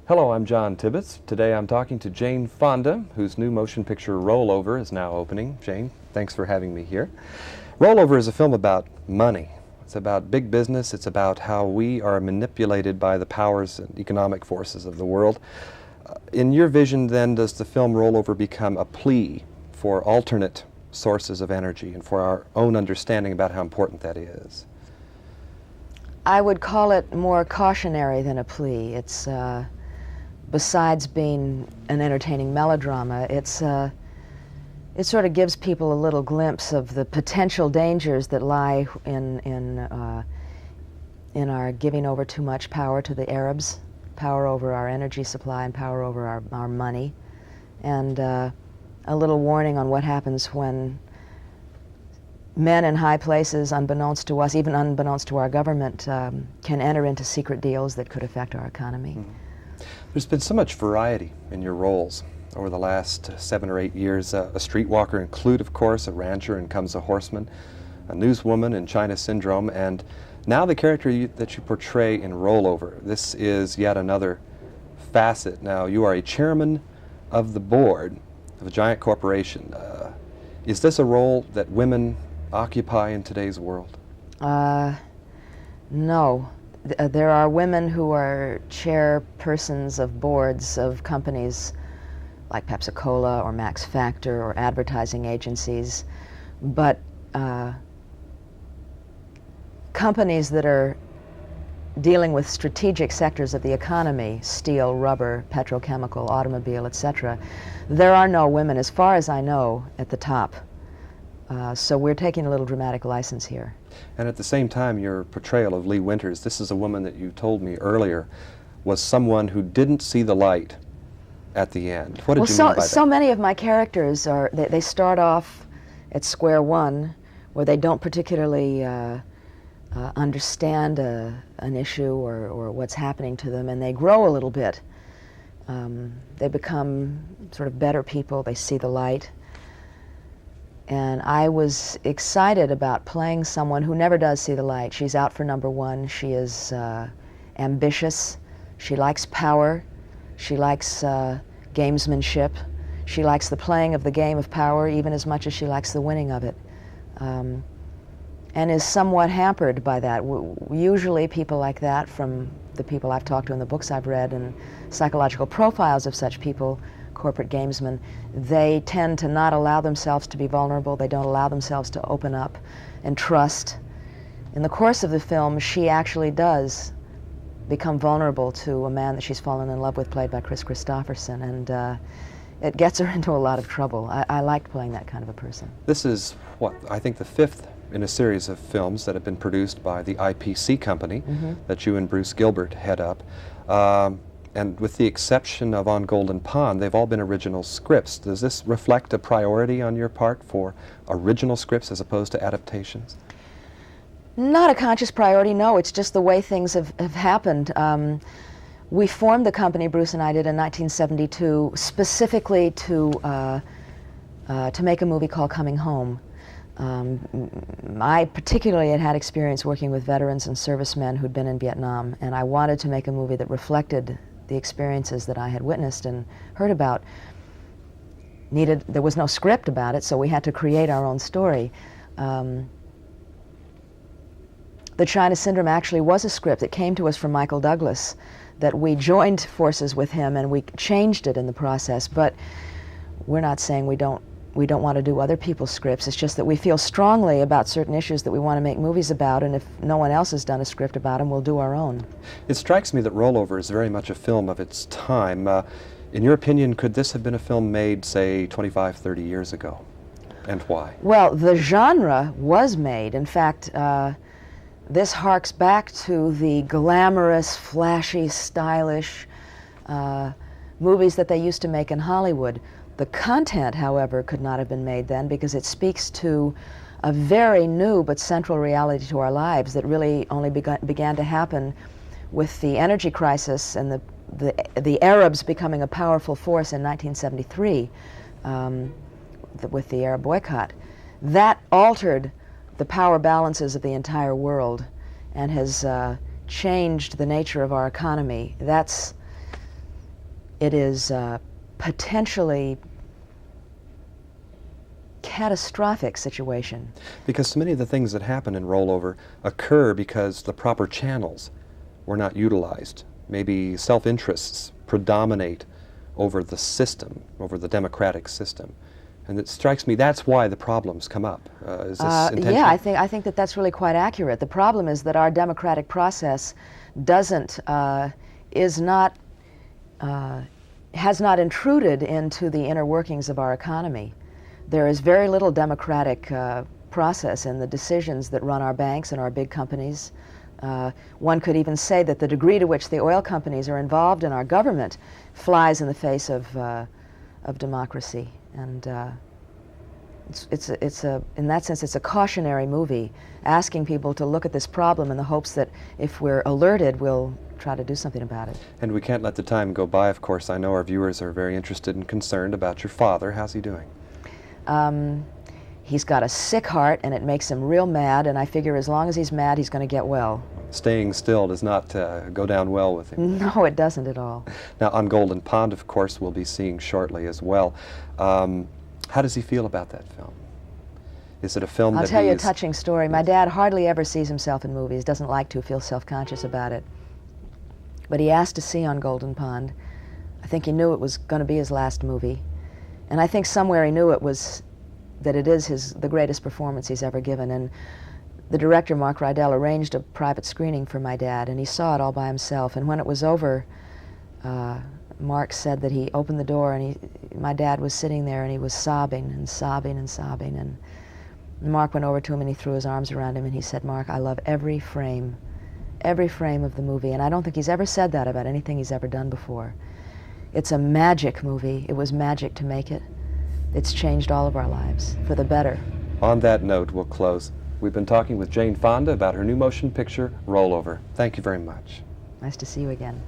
Hello, I'm John Tibbetts. Today I'm talking to Jane Fonda, whose new motion picture Rollover is now opening. Jane, thanks for having me here. Rollover is a film about money. It's about big business. It's about how we are manipulated by the powers and economic forces of the world. In your vision, then, does the film Rollover become a plea for alternate sources of energy and for our own understanding about how important that is? I would call it more cautionary than a plea. It's, besides being an entertaining melodrama, it sort of gives people a little glimpse of the potential dangers that lie in our giving over too much power to the Arabs, power over our energy supply and power over our money, and a little warning on what happens when men in high places, unbeknownst to us, even unbeknownst to our government, can enter into secret deals that could affect our economy. There's been so much variety in your roles over the last 7 or 8 years. A streetwalker in Clute, of course, a rancher in Comes a Horseman, a newswoman in China Syndrome, and now the character that you portray in Rollover. This is yet another facet. Now, you are a chairman of the board of a giant corporation. Is this a role that women occupy in today's world? No. There are women who are chairpersons of boards of companies like Pepsi-Cola or Max Factor or advertising agencies, but companies that are dealing with strategic sectors of the economy, steel, rubber, petrochemical, automobile, etc., there are no women, as far as I know, at the top. So we're taking a little dramatic license here. And at the same time, your portrayal of Lee Winters, this is a woman that you told me earlier was someone who didn't see the light at the end. What did you mean by that? So many of my characters are, they start off at square one, where they don't particularly understand an issue or what's happening to them, and they grow a little bit. They become sort of better people, they see the light. And I was excited about playing someone who never does see the light. She's out for number one. She is ambitious. She likes power. She likes gamesmanship. She likes the playing of the game of power even as much as she likes the winning of it. And is somewhat hampered by that. Usually people like that, from the people I've talked to in the books I've read and psychological profiles of such people, corporate gamesmen, they tend to not allow themselves to be vulnerable. They don't allow themselves to open up and trust. In the course of the film, she actually does become vulnerable to a man that she's fallen in love with, played by Chris Christopherson, and it gets her into a lot of trouble. I liked playing that kind of a person. This is, what, I think the 5th in a series of films that have been produced by the IPC company that you and Bruce Gilbert head up. And with the exception of On Golden Pond, they've all been original scripts. Does this reflect a priority on your part for original scripts as opposed to adaptations? Not a conscious priority, no. It's just the way things have happened. We formed the company, Bruce and I did, in 1972, specifically to make a movie called Coming Home. I particularly had experience working with veterans and servicemen who'd been in Vietnam, and I wanted to make a movie that reflected the experiences that I had witnessed and heard about. There was no script about it, so we had to create our own story. The China Syndrome actually was a script. It came to us from Michael Douglas, that we joined forces with him and we changed it in the process, but we're not saying we don't want to do other people's scripts. It's just that we feel strongly about certain issues that we want to make movies about, and if no one else has done a script about them, we'll do our own. It strikes me that Rollover is very much a film of its time. In your opinion, could this have been a film made, say, 25, 30 years ago? And why? Well, the genre was made. In fact, this harks back to the glamorous, flashy, stylish movies that they used to make in Hollywood. The content, however, could not have been made then because it speaks to a very new but central reality to our lives that really only began to happen with the energy crisis and the Arabs becoming a powerful force in 1973 with the Arab boycott. That altered the power balances of the entire world and has changed the nature of our economy. That's It is a potentially catastrophic situation. Because so many of the things that happen in Rollover occur because the proper channels were not utilized. Maybe self-interests predominate over the system, over the democratic system. And it strikes me that's why the problems come up. Is this intentional? Yeah, I think that that's really quite accurate. The problem is that our democratic process doesn't, has not intruded into the inner workings of our economy. There is very little democratic process in the decisions that run our banks and our big companies. One could even say that the degree to which the oil companies are involved in our government flies in the face of democracy. And in that sense, it's a cautionary movie, asking people to look at this problem in the hopes that if we're alerted, we'll try to do something about it. And we can't let the time go by, of course. I know our viewers are very interested and concerned about your father. How's he doing? He's got a sick heart, and it makes him real mad, and I figure as long as he's mad, he's going to get well. Staying still does not go down well with him. No, it doesn't at all. Now, on Golden Pond, of course, we'll be seeing shortly as well. How does he feel about that film? Is it a film that I'll tell you a touching story. My dad hardly ever sees himself in movies, doesn't like to, feels self-conscious about it. But he asked to see On Golden Pond. I think he knew it was going to be his last movie. And I think somewhere he knew that it is the greatest performance he's ever given. And the director, Mark Rydell, arranged a private screening for my dad, and he saw it all by himself. And when it was over, Mark said that he opened the door, and my dad was sitting there, and he was sobbing and sobbing and sobbing. And Mark went over to him, and he threw his arms around him, and he said, "Mark, I love every frame of the movie." And I don't think he's ever said that about anything he's ever done before. It's a magic movie. It was magic to make it. It's changed all of our lives for the better. On that note, we'll close. We've been talking with Jane Fonda about her new motion picture, Rollover. Thank you very much. Nice to see you again.